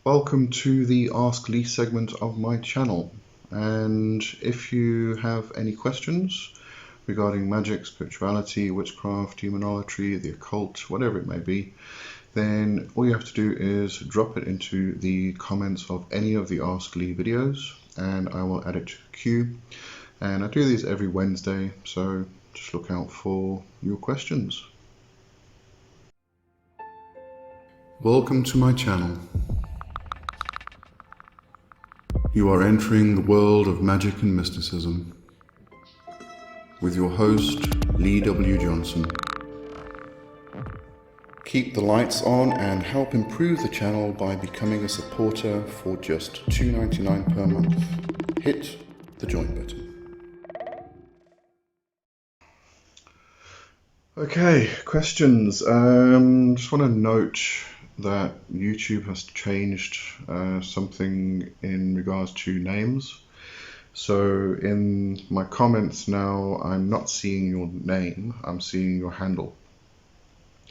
Welcome to the Ask Lee segment of my channel. And if you have any questions regarding magic, spirituality, witchcraft, demonology, the occult, whatever it may be, then all you have to do is drop it into the comments of any of the Ask Lee videos and I will add it to the queue. And I do these every Wednesday, so just look out for your questions. Welcome to my channel. You are entering the world of magic and mysticism with your host, Lee W. Johnson. Keep the lights on and help improve the channel by becoming a supporter for just $2.99 per month. Hit the join button. Okay, questions. Just want to note that YouTube has changed something in regards to names. So in my comments now, I'm not seeing your name, I'm seeing your handle.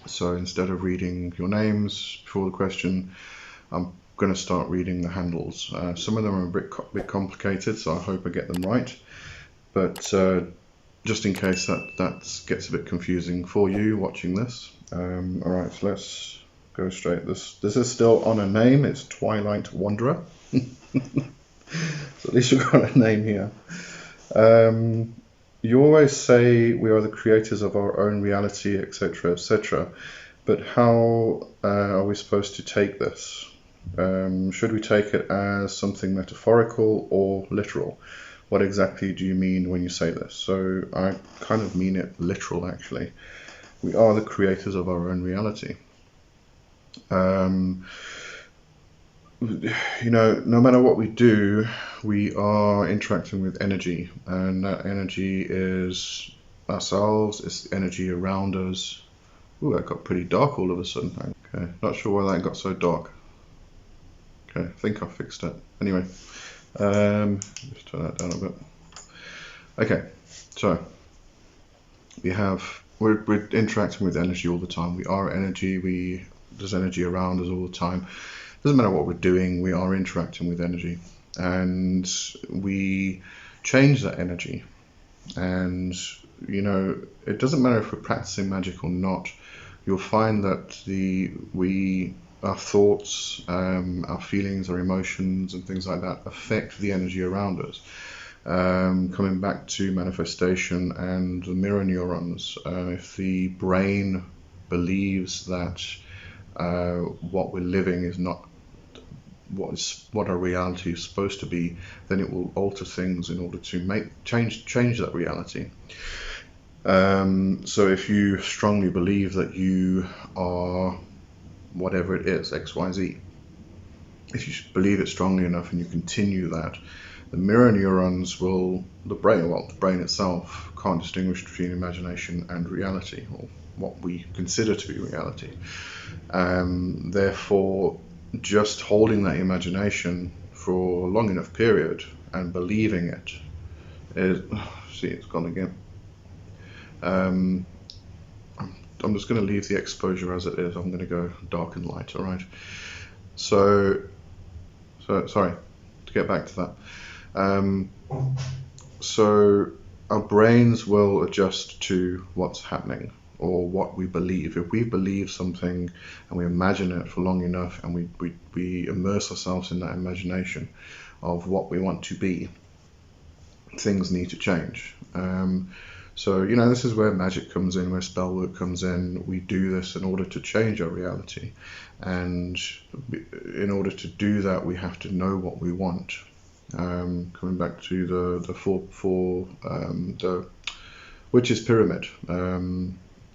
So instead of reading your names before the question, I'm going to start reading the handles. Some of them are a bit complicated, so I hope I get them right. But just in case that gets a bit confusing for you watching this. Alright, so let's go straight. This is still on a name. It's Twilight Wanderer. So at least we've got a name here. You always say we are the creators of our own reality, etc., etc. But how are we supposed to take this? Should we take it as something metaphorical or literal? What exactly do you mean when you say this? So I kind of mean it literal, actually. We are the creators of our own reality. You know, no matter what we do, we are interacting with energy, and that energy is ourselves, it's the energy around us. Ooh, that got pretty dark all of a sudden. Okay, not sure why that got so dark. Okay, I think I fixed it. Anyway, just turn that down a bit. Okay, so we're interacting with energy all the time. We are energy. There's energy around us all the time. Doesn't matter what we're doing, we are interacting with energy, and we change that energy. And you know, it doesn't matter if we're practicing magic or not. You'll find that our thoughts, our feelings, our emotions, and things like that affect the energy around us. Coming back to manifestation and the mirror neurons, if the brain believes that what we're living is not what our reality is supposed to be, then it will alter things in order to change that reality. So if you strongly believe that you are whatever it is, XYZ, if you believe it strongly enough and you continue that, the mirror neurons the brain itself can't distinguish between imagination and reality, or what we consider to be reality. Therefore, just holding that imagination for a long enough period and believing it is, see, it's gone again. I'm just going to leave the exposure as it is. I'm going to go dark and light, all right? So sorry, to get back to that. So our brains will adjust to what's happening, or what we believe. If we believe something and we imagine it for long enough, and we immerse ourselves in that imagination of what we want to be, things need to change. So, you know, this is where magic comes in, where spell work comes in. We do this in order to change our reality. And in order to do that, we have to know what we want. Coming back to the witch's pyramid.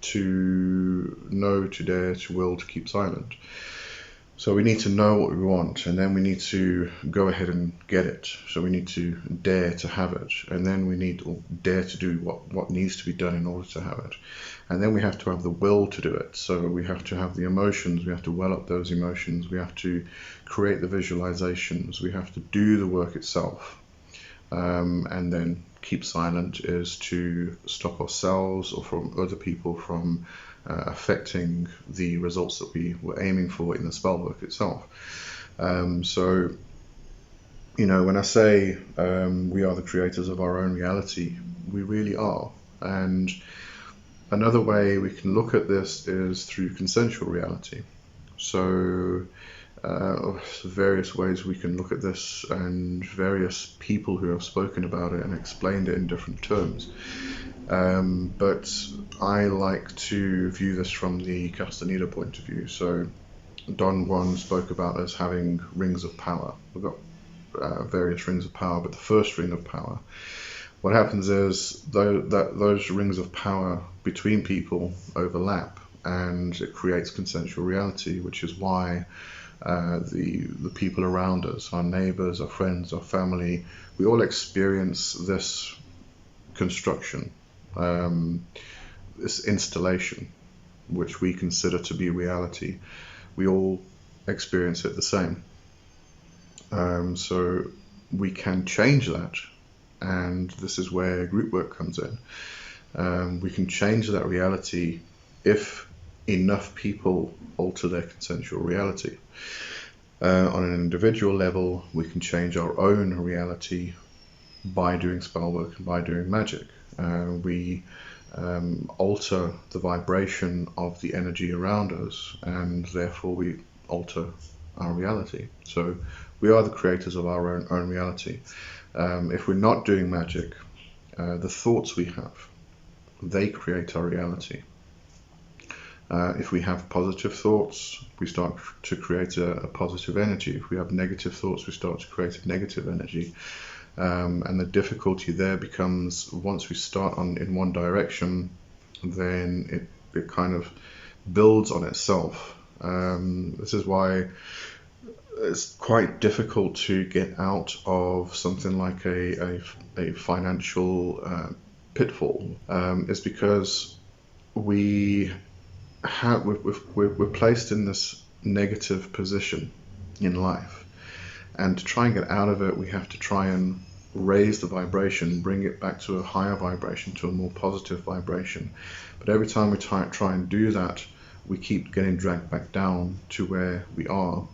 To know, to dare, to will, to keep silent. So we need to know what we want, and then we need to go ahead and get it. So we need to dare to have it, and then we need to dare to do what needs to be done in order to have it. And then we have to have the will to do it. So we have to have the emotions, we have to well up those emotions, we have to create the visualizations, we have to do the work itself. And then keep silent is to stop ourselves or from other people from affecting the results that we were aiming for in the spell work itself. So, when I say we are the creators of our own reality, we really are. And another way we can look at this is through consensual reality. So, various ways we can look at this, and various people who have spoken about it and explained it in different terms. But I like to view this from the Castaneda point of view. So Don Juan spoke about us having rings of power. We've got various rings of power, but the first ring of power, what happens is those rings of power between people overlap, and it creates consensual reality, which is why the people around us, our neighbors, our friends, our family, we all experience this construction, this installation, which we consider to be reality. We all experience it the same. So we can change that, and this is where group work comes in. We can change that reality if enough people alter their consensual reality. On an individual level, we can change our own reality by doing spell work and by doing magic. We alter the vibration of the energy around us, and therefore we alter our reality. So we are the creators of our own reality. If we're not doing magic, the thoughts we have, they create our reality. If we have positive thoughts, we start to create a positive energy. If we have negative thoughts, we start to create a negative energy. And the difficulty there becomes, once we start in one direction, then it kind of builds on itself. This is why it's quite difficult to get out of something like a financial pitfall. It's because we're placed in this negative position in life, and to try and get out of it, we have to try and raise the vibration, bring it back to a higher vibration, to a more positive vibration. But every time we try and do that, we keep getting dragged back down to where we are.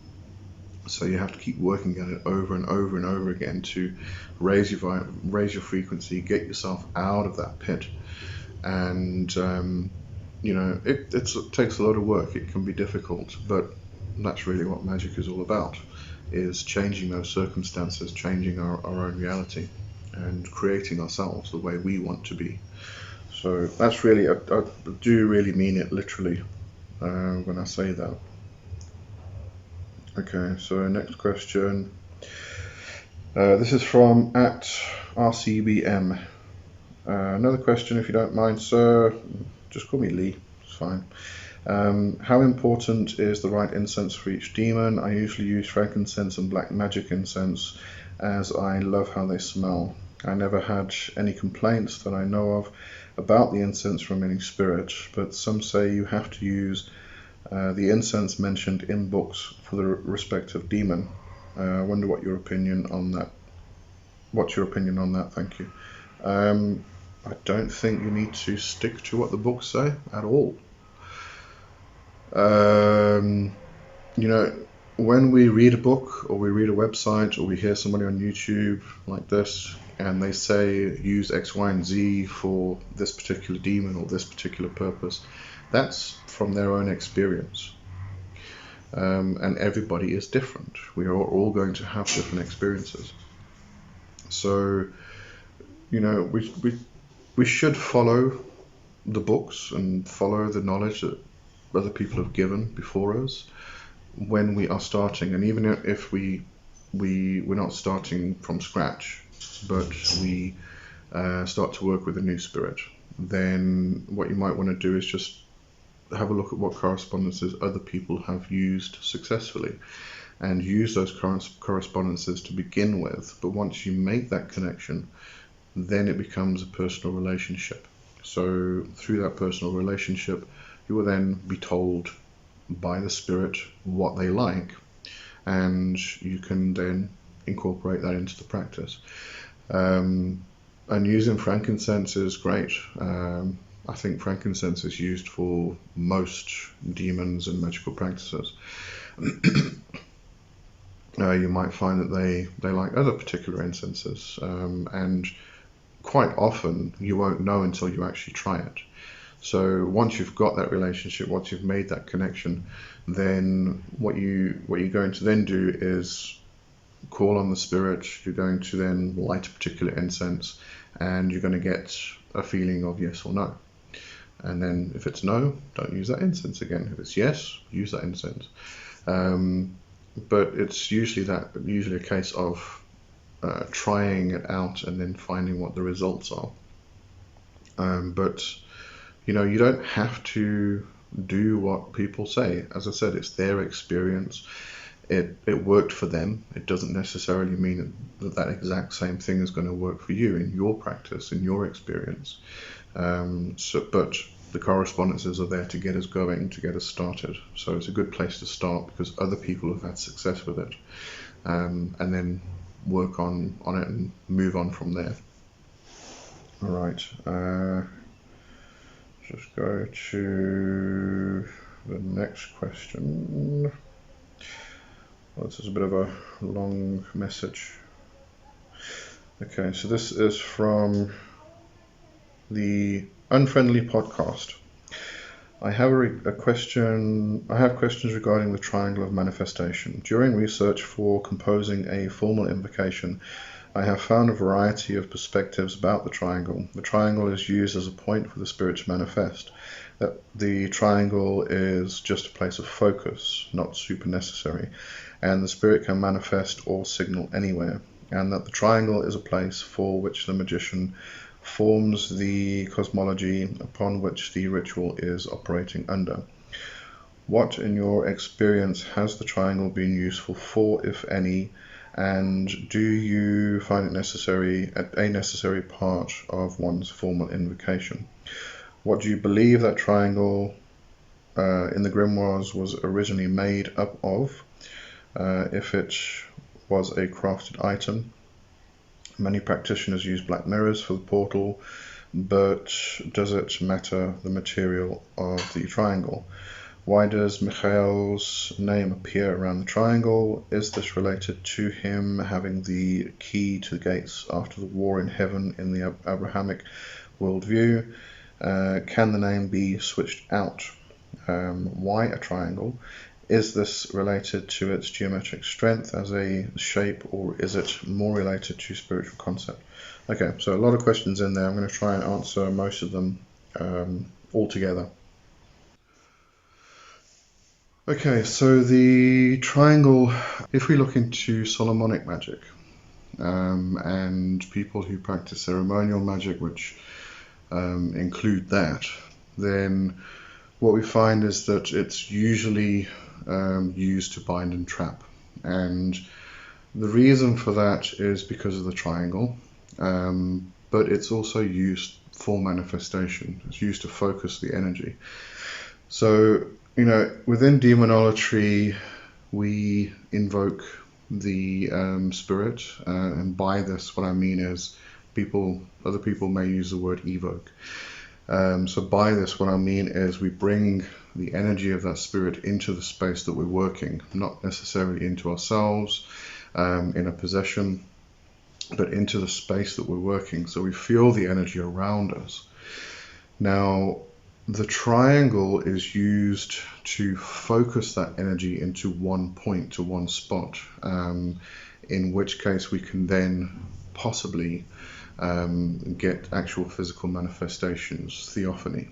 So you have to keep working at it over and over and over again to raise your frequency, get yourself out of that pit. And it takes a lot of work. It can be difficult, but that's really what magic is all about, is changing those circumstances, changing our own reality, and creating ourselves the way we want to be. So that's really, I do really mean it literally when I say that. Okay, so next question. This is from @RCBM. Another question, if you don't mind, sir. Just call me Lee, it's fine. How important is the right incense for each demon? I usually use frankincense and black magic incense, as I love how they smell. I never had any complaints that I know of about the incense from any spirit, but some say you have to use the incense mentioned in books for the respective demon. I wonder what your opinion on that. What's your opinion on that? Thank you. I don't think you need to stick to what the books say at all. When we read a book, or we read a website, or we hear somebody on YouTube like this, and they say use X, Y, and Z for this particular demon or this particular purpose, that's from their own experience. And everybody is different. We are all going to have different experiences. So, we should follow the books and follow the knowledge that other people have given before us when we are starting. And even if we're not starting from scratch, but we start to work with a new spirit, then what you might want to do is just have a look at what correspondences other people have used successfully, and use those correspondences to begin with. But once you make that connection, then it becomes a personal relationship. So through that personal relationship, you will then be told by the spirit what they like, and you can then incorporate that into the practice. And using frankincense is great. I think frankincense is used for most demons and magical practices. You might find that they like other particular incenses, and quite often you won't know until you actually try it. So once you've got that relationship, once you've made that connection, then what you're going to then do is call on the spirit. You're going to then light a particular incense, and you're going to get a feeling of yes or no. And then if it's no, don't use that incense again. If it's yes, use that incense. But it's usually a case of trying it out and then finding what the results are. But you don't have to do what people say. As I said, it's their experience. It worked for them. It doesn't necessarily mean that exact same thing is going to work for you in your practice, in your experience. But the correspondences are there to get us going, to get us started. So it's a good place to start because other people have had success with it, and then work on it and move on from there. All right. Just go to the next question. Well, this is a bit of a long message. Okay, so this is from the Unfriendly Podcast. I have questions regarding the Triangle of Manifestation. During research for composing a formal invocation, I have found a variety of perspectives about the triangle. The triangle is used as a point for the spirit to manifest. That the triangle is just a place of focus, not super necessary, and the spirit can manifest or signal anywhere, and that the triangle is a place for which the magician forms the cosmology upon which the ritual is operating under. What, in your experience, has the triangle been useful for, if any, and do you find it a necessary part of one's formal invocation? What do you believe that triangle in the grimoires was originally made up of? If it was a crafted item. Many practitioners use black mirrors for the portal, but does it matter the material of the triangle? Why does Michael's name appear around the triangle? Is this related to him having the key to the gates after the war in heaven in the Abrahamic worldview? Can the name be switched out? Why a triangle? Is this related to its geometric strength as a shape, or is it more related to spiritual concept? Okay, so a lot of questions in there. I'm going to try and answer most of them all together. Okay, so the triangle, if we look into Solomonic magic and people who practice ceremonial magic, which include that, then what we find is that it's usually used to bind and trap. And the reason for that is because of the triangle, but it's also used for manifestation. It's used to focus the energy. So, within demonolatry, we invoke the spirit, and by this, what I mean is other people may use the word evoke. So by this, what I mean is we bring the energy of that spirit into the space that we're working, not necessarily into ourselves, in a possession, but into the space that we're working. So we feel the energy around us. Now, the triangle is used to focus that energy into one point, to one spot, in which case we can then possibly get actual physical manifestations, theophany.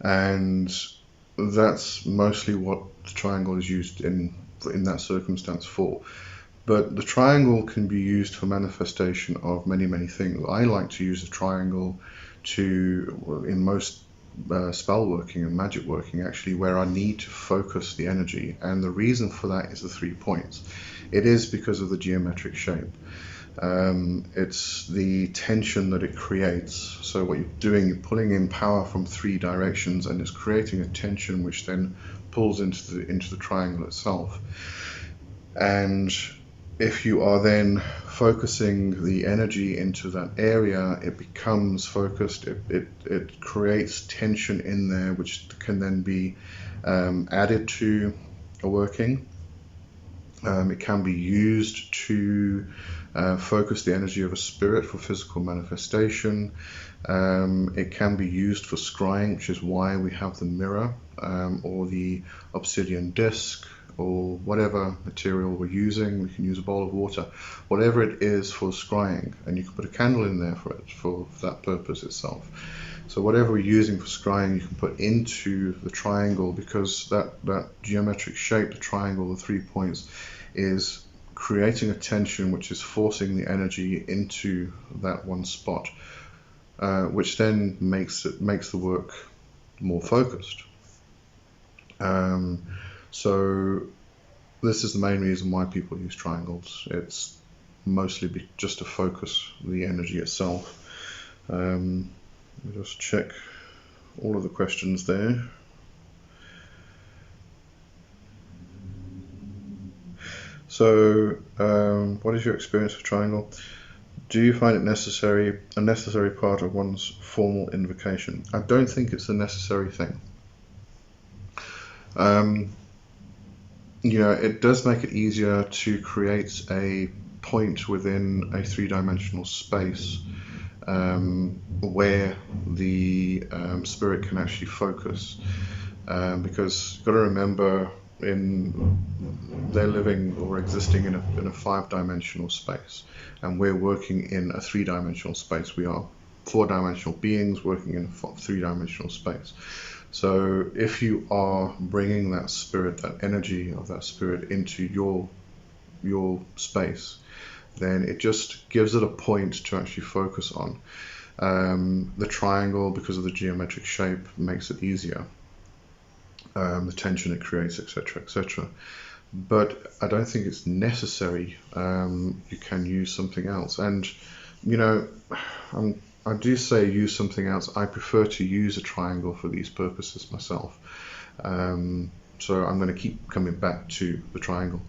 And that's mostly what the triangle is used in that circumstance for. But the triangle can be used for manifestation of many, many things. I like to use the triangle in most spell working and magic working, actually, where I need to focus the energy. And the reason for that is the 3 points. It is because of the geometric shape. It's the tension that it creates. So what you're doing, you're pulling in power from 3 directions, and it's creating a tension which then pulls into the triangle itself. And if you are then focusing the energy into that area, it becomes focused. It creates tension in there, which can then be added to a working. It can be used to focus the energy of a spirit for physical manifestation. It can be used for scrying, which is why we have the mirror or the obsidian disc or whatever material we're using. We can use a bowl of water, whatever it is for scrying, and you can put a candle in there for it, for that purpose itself. So whatever we're using for scrying, you can put into the triangle, because that geometric shape, the triangle, the 3 points, is creating a tension which is forcing the energy into that one spot, which then makes the work more focused. So this is the main reason why people use triangles. It's mostly just to focus the energy itself. Let me just check all of the questions there. So, what is your experience with triangle? Do you find it a necessary part of one's formal invocation? I don't think it's a necessary thing. It does make it easier to create a point within a three-dimensional space where the spirit can actually focus, because you've got to remember, they're living or existing in a five-dimensional space, and we're working in a three-dimensional space. We are four-dimensional beings working in a three-dimensional space. So if you are bringing that spirit, that energy of that spirit into your space, then it just gives it a point to actually focus on. The triangle, because of the geometric shape, makes it easier. The tension it creates, etc., etc. But I don't think it's necessary. You can use something else, and I do say use something else. I prefer to use a triangle for these purposes myself. So I'm going to keep coming back to the triangle,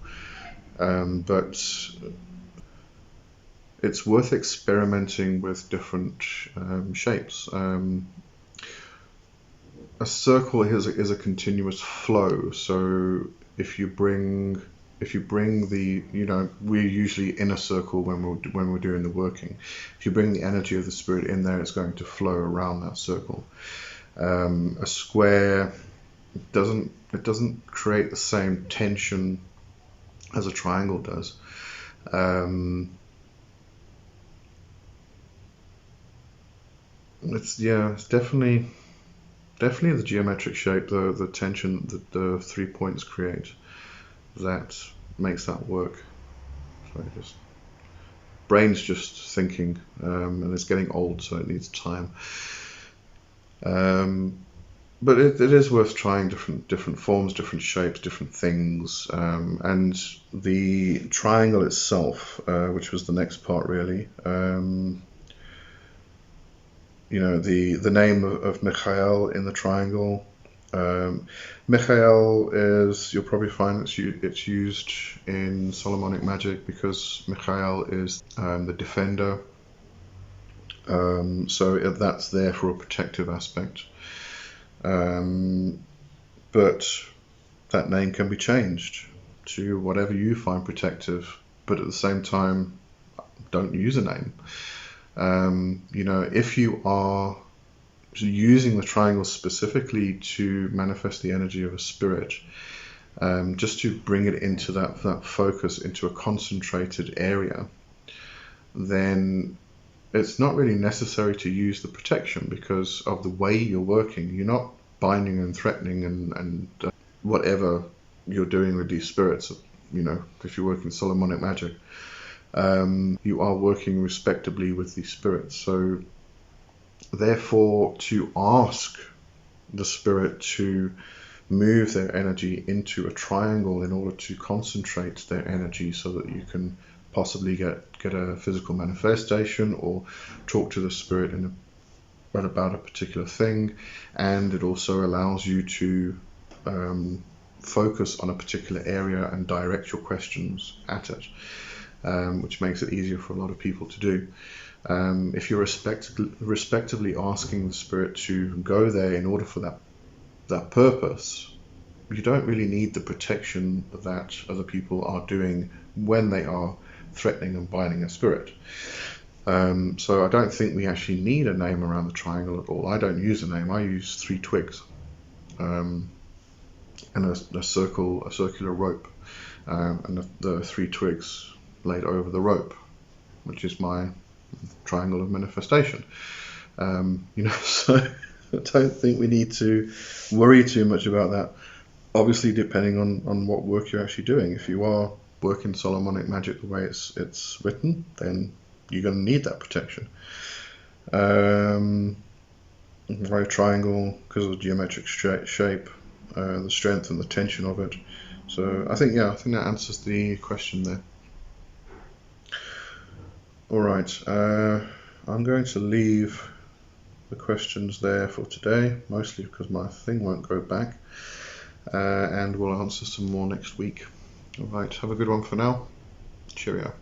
but it's worth experimenting with different shapes. A circle is a continuous flow. So if you bring the, we're usually in a circle when we're doing the working. If you bring the energy of the spirit in there, it's going to flow around that circle. A square doesn't create the same tension as a triangle does. It's definitely the geometric shape, the tension that the 3 points create, that makes that work. Sorry, brain's just thinking, and it's getting old, so it needs time. But it is worth trying different forms, different shapes, different things, and the triangle itself, which was the next part really. The name of Michael in the triangle. Michael is, you'll probably find it's used in Solomonic magic because Michael is the defender. So that's there for a protective aspect. But that name can be changed to whatever you find protective, but at the same time, don't use a name. If you are using the triangle specifically to manifest the energy of a spirit, just to bring it into that focus, into a concentrated area, then it's not really necessary to use the protection because of the way you're working. You're not binding and threatening and whatever you're doing with these spirits. If you're working Solomonic magic, you are working respectably with these spirits. So therefore, to ask the spirit to move their energy into a triangle in order to concentrate their energy so that you can possibly get a physical manifestation or talk to the spirit about a particular thing, and it also allows you to focus on a particular area and direct your questions at it, which makes it easier for a lot of people to do. If you're respectively asking the spirit to go there in order for that purpose, you don't really need the protection that other people are doing when they are threatening and binding a spirit. So I don't think we actually need a name around the triangle at all. I don't use a name. I use 3 twigs and a circular rope, and the 3 twigs laid over the rope, which is my triangle of manifestation. So I don't think we need to worry too much about that. Obviously, depending on what work you're actually doing. If you are working Solomonic magic the way it's written, then you're going to need that protection. Right triangle, because of the geometric shape, the strength and the tension of it. So I think that answers the question there. Alright, I'm going to leave the questions there for today, mostly because my thing won't go back, and we'll answer some more next week. Alright, have a good one for now. Cheerio.